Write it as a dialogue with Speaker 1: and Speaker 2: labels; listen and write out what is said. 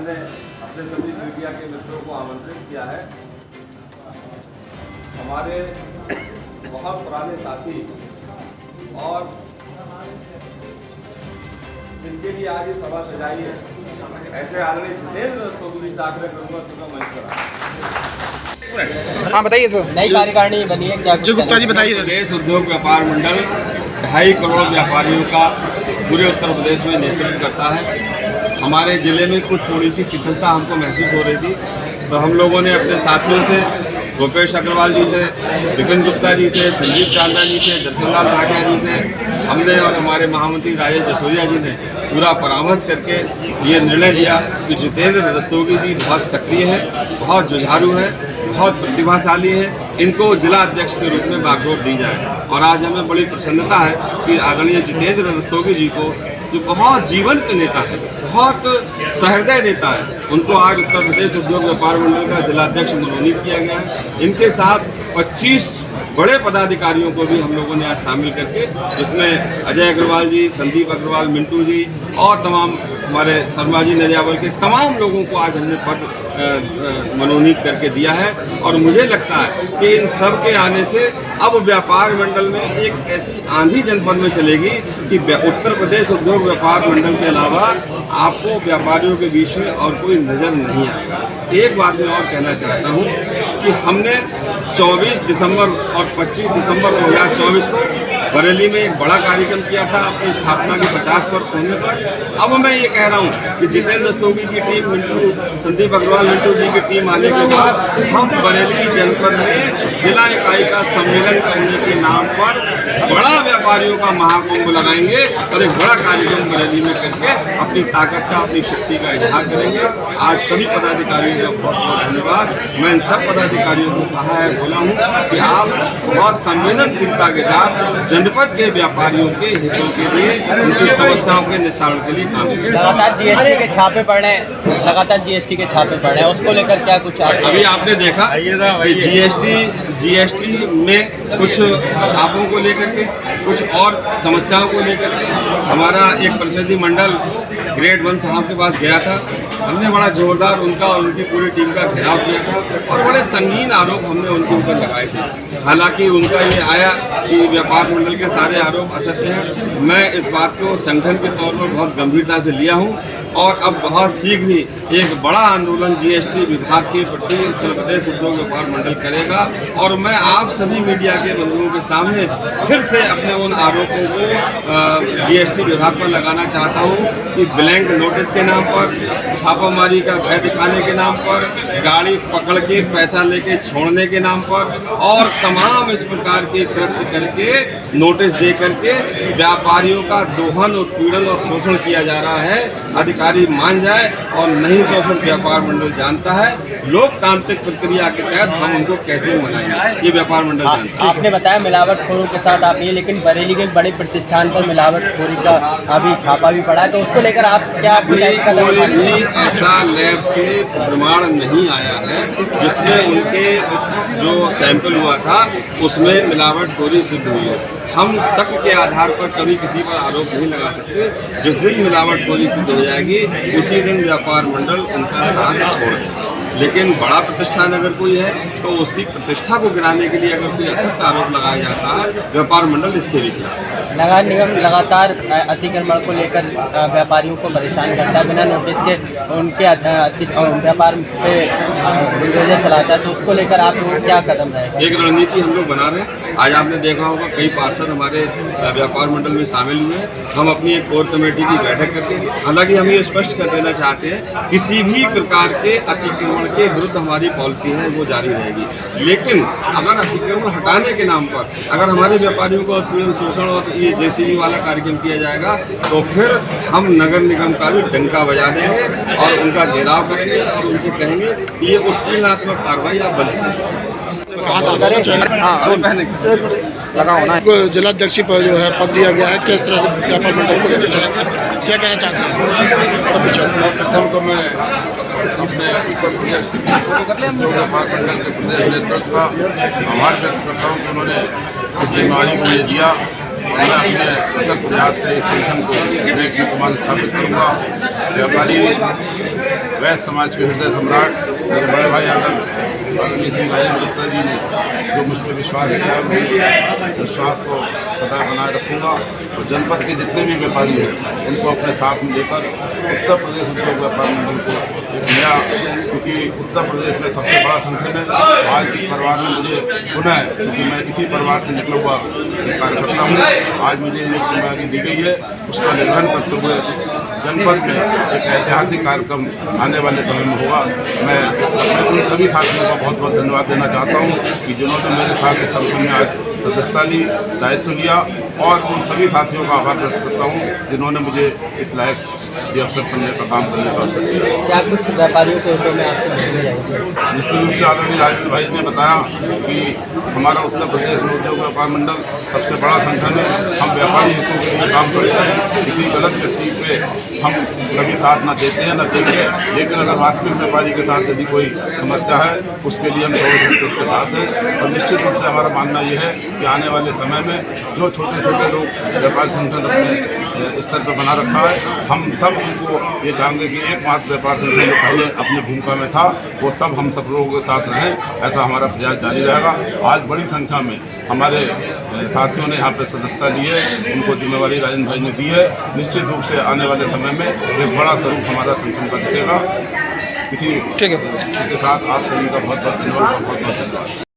Speaker 1: ने अपने सभी मीडिया के मित्रों को आमंत्रित किया है। हमारे बहुत पुराने साथी और जिनके लिए आज ये सभा सजाई है, ऐसे आदरणीय जितेंद्र रस्तोगी से आग्रह करूंगा कि मंच पर।
Speaker 2: हाँ बताइए सर।
Speaker 3: नई कार्यकारिणी बनी है क्या?
Speaker 2: गुप्ता जी बताइए।
Speaker 1: प्रदेश उद्योग व्यापार मंडल 2.5 करोड़ व्यापारियों का पूरे उत्तर प्रदेश में नेतृत्व करता है। हमारे ज़िले में कुछ थोड़ी सी शिथिलता हमको महसूस हो रही थी, तो हम लोगों ने अपने साथियों से, गोपेश अग्रवाल जी से, विपिन गुप्ता जी से, संजीव चांदा जी से, दर्शनलाल भाटिया जी से, हमने और हमारे महामंत्री राजेश जसोरिया जी ने पूरा परामर्श करके ये निर्णय लिया कि जितेंद्र रस्तोगी जी बहुत सक्रिय है, बहुत जुझारू है, बहुत प्रतिभाशाली है, इनको जिला अध्यक्ष के रूप में बागडोर दी जाए। और आज हमें बड़ी प्रसन्नता है कि आदरणीय जितेंद्र रस्तोगी जी को, जो बहुत जीवंत नेता है, बहुत सहृदय नेता है, उनको आज उत्तर प्रदेश उद्योग व्यापार मंडल का जिलाध्यक्ष मनोनीत किया गया है। इनके साथ 25 बड़े पदाधिकारियों को भी हम लोगों ने आज शामिल करके, जिसमें अजय अग्रवाल जी, संदीप अग्रवाल, मिंटू जी और तमाम हमारे शर्मा जी नरियावल के तमाम लोगों को आज हमने पद मनोनीत करके दिया है। और मुझे लगता है कि इन सब के आने से अब व्यापार मंडल में एक ऐसी आंधी जनपद में चलेगी कि उत्तर प्रदेश उद्योग व्यापार मंडल के अलावा आपको व्यापारियों के बीच में और कोई नज़र नहीं आएगा। एक बात मैं और कहना चाहता हूँ कि हमने 24 दिसंबर और 25 दिसंबर 2024 को बरेली में एक बड़ा कार्यक्रम किया था अपनी स्थापना के 50 वर्ष होने पर। अब मैं ये कह रहा हूँ कि जितेंद्र रस्तोगी की टीम, मिंटू, संदीप अग्रवाल, मिंटू जी की टीम आने के बाद हम बरेली जनपद में जिला इकाई का सम्मेलन करने के नाम पर बड़ा व्यापारियों का महाकुंभ लगाएंगे और एक बड़ा कार्यक्रम बरेली में करके अपनी ताकत का, अपनी शक्ति का इजहार करेंगे। आज सभी पदाधिकारियों का बहुत बहुत धन्यवाद। मैं इन सब पदाधिकारियों को कहा है, बोला हूँ कि आप बहुत संवेदनशीलता के साथ जनपद के व्यापारियों के हितों के लिए, उनकी समस्याओं के निस्तारण के लिए काम करें।
Speaker 3: लगातार जीएसटी के छापे पड़ रहे हैं, लगातार जीएसटी के छापे पड़ रहे हैं, उसको लेकर क्या कुछ
Speaker 1: अभी आपने देखा कि जीएसटी में कुछ छापों को लेकर के, कुछ और समस्याओं को लेकर के हमारा एक प्रतिनिधि मंडल ग्रेड 1 साहब के पास गया था। हमने बड़ा जोरदार उनका और उनकी पूरी टीम का घेराव किया था और बड़े संगीन आरोप हमने उनके ऊपर लगाए थे। हालांकि उनका ये आया कि व्यापार मंडल के सारे आरोप असत्य हैं। मैं इस बात को संगठन के तौर पर बहुत गंभीरता से लिया हूँ और अब बहुत शीघ्र ही एक बड़ा आंदोलन जीएसटी विभाग के प्रति उत्तर प्रदेश उद्योग व्यापार मंडल करेगा। और मैं आप सभी मीडिया के बंधुओं के सामने फिर से अपने उन आरोपों को जीएसटी विभाग पर लगाना चाहता हूं कि ब्लैंक नोटिस के नाम पर, छापामारी का भय दिखाने के नाम पर, गाड़ी पकड़ के पैसा लेके छोड़ने के नाम पर और तमाम इस प्रकार के कृत्य करके नोटिस दे करके व्यापारियों का दोहन, उत्पीड़न और शोषण किया जा रहा है। अधिकारी मान जाए और नहीं तो फिर व्यापार मंडल जानता है लोकतांत्रिक प्रक्रिया के तहत हम उनको कैसे मनाएंगे, ये व्यापार मंडल जानता है।
Speaker 3: आपने बताया मिलावटखोरों के साथ आप नहीं, लेकिन बरेली के एक बड़े प्रतिष्ठान पर मिलावटखोरी का अभी छापा भी पड़ा है, तो उसको लेकर आप क्या कुछ
Speaker 1: ऐसा लैब से प्रमाण नहीं आया है जिसमें उनके जो सैंपल हुआ था उसमें मिलावटखोरी सिद्ध हुई है। हम शक के आधार पर कभी किसी पर आरोप नहीं लगा सकते। जिस दिन मिलावटखोरी सिद्ध हो जाएगी उसी दिन व्यापार मंडल उनका साथ छोड़ देगा। लेकिन बड़ा प्रतिष्ठान अगर कोई है तो उसकी प्रतिष्ठा को गिराने के लिए अगर कोई असत्य आरोप लगाया जाता है, व्यापार मंडल इसके भी खिलाफ।
Speaker 3: नगर निगम लगातार अतिक्रमण को लेकर व्यापारियों को परेशान करता है, बिना नोटिस के उनके व्यापार पे बुलडोजर चलाता है, तो उसको लेकर आप लोग क्या कदम रहेगा?
Speaker 1: एक रणनीति हम लोग बना रहे हैं। आज आपने देखा होगा कई पार्षद हमारे व्यापार मंडल में शामिल हुए हैं। हम अपनी एक कोर कमेटी की बैठक करके, हालांकि हम ये स्पष्ट कर देना चाहते हैं किसी भी प्रकार के अतिक्रमण के विरुद्ध हमारी पॉलिसी है वो जारी रहेगी। लेकिन अगर अतिक्रमण हटाने के नाम पर अगर हमारे व्यापारियों को उत्पीड़न, शोषण और ये जेसीबी वाला कार्यक्रम किया जाएगा तो फिर हम नगर निगम का भी डंका बजा देंगे और उनका घेराव करेंगे और उनसे कहेंगे कि ये उत्पीड़नात्मक कार्रवाई आप बंद करें।
Speaker 2: लगाओ ना। जिलाध्यक्ष पर जो है पद दिया गया है, किस तरह से व्यापार मंडल को क्या कहना चाहते हैं?
Speaker 4: सर्वप्रथम तो मैं अपने उत्तर प्रदेश व्यापार मंडल के प्रदेश नेतृत्व का आभार व्यक्त करता हूँ कि उन्होंने इस जिम्मेदारी को ये दिया। मैं अपने सतत प्रयास से इस संगठन को एक कीर्तिमान स्थापित करूँगा। व्यापारी वैश्य समाज के हृदय सम्राट मेरे बड़े भाई आदरणीय श्री राजेंद्र गुप्ता जी ने जो मुझ पर विश्वास किया है, विश्वास को सदा बनाए रखूँगा और जनपद के जितने भी व्यापारी हैं उनको अपने साथ में लेकर उत्तर प्रदेश उद्योग व्यापार मंडल को एक नया, क्योंकि उत्तर प्रदेश में सबसे बड़ा संगठन है। आज इस परिवार में मुझे पुनः, क्योंकि मैं इसी परिवार से निकला हुआ एक कार्यकर्ता हूँ, आज मुझे जो जिम्मेदारी दी गई है उसका निर्वहन करते हुए जनपद में एक ऐतिहासिक कार्यक्रम आने वाले समय में होगा। मैं उन सभी साथियों का बहुत बहुत धन्यवाद देना चाहता हूँ कि जिन्होंने मेरे साथ इस संगठन में आज सदस्यता ली, दायित्व लिया, और उन सभी साथियों का आभार व्यक्त करता हूँ जिन्होंने मुझे इस लायक ये अवसर करने का काम करने का अवसर दिया।
Speaker 3: क्या कुछ व्यापारियों के हितों में आपसे रहेगी?
Speaker 4: निश्चित रूप से आदरणीय राजेंद्र भाई ने बताया कि हमारा उत्तर प्रदेश में उद्योग व्यापार मंडल सबसे बड़ा संगठन है। हम व्यापारी हितों के लिए काम करते हैं, किसी गलत व्यक्ति पे हम कभी साथ न देते हैं न देंगे, लेकिन अगर वास्तविक व्यापारी के साथ यदि कोई समस्या है उसके लिए हम 24 घंटे उसके साथ हैं। और निश्चित रूप से हमारा मानना ये है कि आने वाले समय में जो छोटे छोटे लोग व्यापार संगठन अपने स्तर पर बना रखा है, हम सब उनको ये चाहेंगे कि एकमात्र व्यापार संगठन जो पहले अपनी भूमिका में था वो सब हम सब लोगों के साथ रहें। ऐसा हमारा प्रयास जारी रहेगा। आज बड़ी संख्या में हमारे साथियों ने यहाँ पर सदस्यता ली है, उनको जिम्मेवारी राजेंद्र भाई ने दी है। निश्चित रूप से आने वाले समय में एक बड़ा स्वरूप हमारा संगठन का दिखेगा। इसी के साथ आप सभी का बहुत बहुत धन्यवाद।